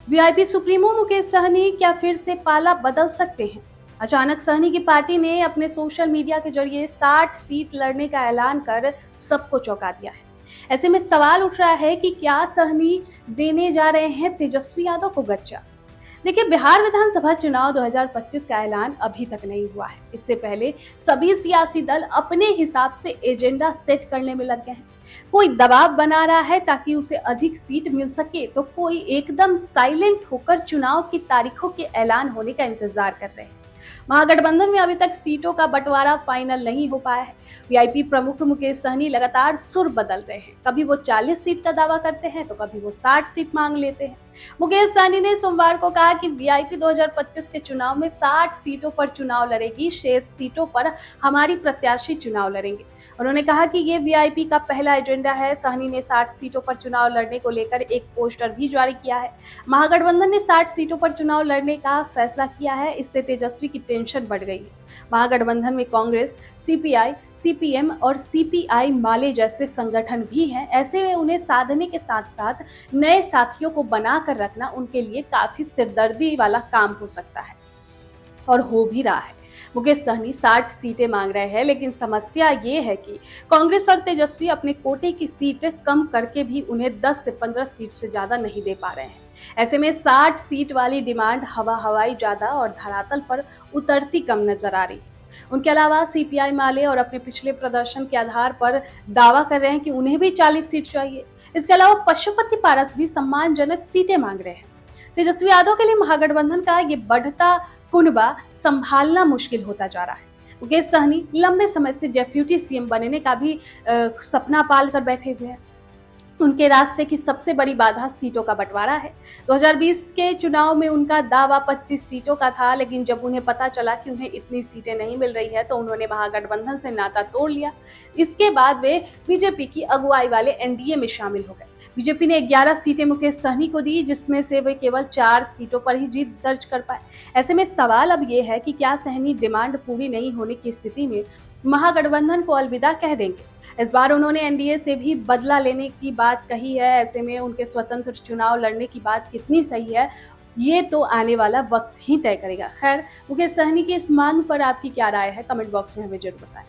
VIP supremo Mukesh Sahni क्या फिर से पाला बदल सकते हैं? अचानक सहनी की पार्टी ने अपने सोशल मीडिया के जरिए 60 सीट लड़ने का ऐलान कर सबको चौंका दिया है। ऐसे में सवाल उठ रहा है कि क्या सहनी देने जा रहे हैं तेजस्वी यादव को गच्चा? देखिए, बिहार विधानसभा चुनाव 2025 का ऐलान अभी तक नहीं हुआ है। इससे पहले सभी सियासी दल अपने हिसाब से एजेंडा सेट करने में लग गए हैं। कोई दबाव बना रहा है ताकि उसे अधिक सीट मिल सके, तो कोई एकदम साइलेंट होकर चुनाव की तारीखों के ऐलान होने का इंतजार कर रहे हैं। महागठबंधन में अभी तक सीटों का बंटवारा फाइनल नहीं हो पाया है। वीआईपी प्रमुख मुकेश सहनी लगातार सुर बदल रहे हैं। कभी वो 40 सीट का दावा करते हैं तो कभी वो 60 सीट मांग लेते हैं। मुकेश सहनी ने सोमवार को कहा कि वीआईपी 2025 के चुनाव में 60 सीटों पर चुनाव लड़ेगी, शेष सीटों पर हमारी प्रत्याशी चुनाव लड़ेंगे। उन्होंने कहा कि ये वीआईपी का पहला एजेंडा है। सहनी ने 60 सीटों पर चुनाव लड़ने को लेकर एक पोस्टर भी जारी किया है। महागठबंधन ने 60 सीटों पर चुनाव लड़ने का फैसला किया है। इससे तेजस्वी की टेंशन बढ़ गई है। महागठबंधन में कांग्रेस, सीपीआई, सीपीएम और सीपीआई माले जैसे संगठन भी हैं। ऐसे में उन्हें साधने के साथ साथ नए साथियों को बनाकर रखना उनके लिए काफी सिरदर्दी वाला काम हो सकता है, और हो भी रहा है। मुकेश सहनी 60 सीटें मांग रहे हैं, लेकिन समस्या ये है कि कांग्रेस और तेजस्वी अपने कोटे की सीट कम करके भी उन्हें 10 से 15 सीट से ज्यादा नहीं दे पा रहे हैं। ऐसे में 60 सीट वाली डिमांड हवाई ज्यादा और धरातल पर उतरती कम नजर आ रही है। उनके अलावा सीपीआई माले और अपने पिछले प्रदर्शन के आधार पर दावा कर रहे हैं कि उन्हें भी 40 सीट चाहिए। इसके अलावा पशुपति पारस भी सम्मानजनक सीटें मांग रहे हैं। तेजस्वी यादव के लिए महागठबंधन का ये बढ़ता कुनबा संभालना मुश्किल होता जा रहा है। मुकेश सहनी लंबे समय से डेप्यूटी सीएम बनने का भी सपना पाल कर बैठे हुए हैं। उनके रास्ते की सबसे बड़ी बाधा सीटों का बंटवारा है। 2020 के चुनाव में उनका दावा 25 सीटों का था, लेकिन जब उन्हें पता चला कि उन्हें इतनी सीटें नहीं मिल रही है तो उन्होंने महागठबंधन से नाता तोड़ लिया। इसके बाद वे बीजेपी की अगुवाई वाले एनडीए में शामिल हो गए। बीजेपी ने 11 सीटें मुकेश सहनी को दी, जिसमें से वे केवल 4 सीटों पर ही जीत दर्ज कर पाए। ऐसे में सवाल अब ये है कि क्या सहनी डिमांड पूरी नहीं होने की स्थिति में महागठबंधन को अलविदा कह देंगे? इस बार उन्होंने एनडीए से भी बदला लेने की बात कही है। ऐसे में उनके स्वतंत्र चुनाव लड़ने की बात कितनी सही है, ये तो आने वाला वक्त ही तय करेगा। खैर, मुकेश सहनी की इस मांग पर आपकी क्या राय है? कमेंट बॉक्स में हमें जरूर बताएं।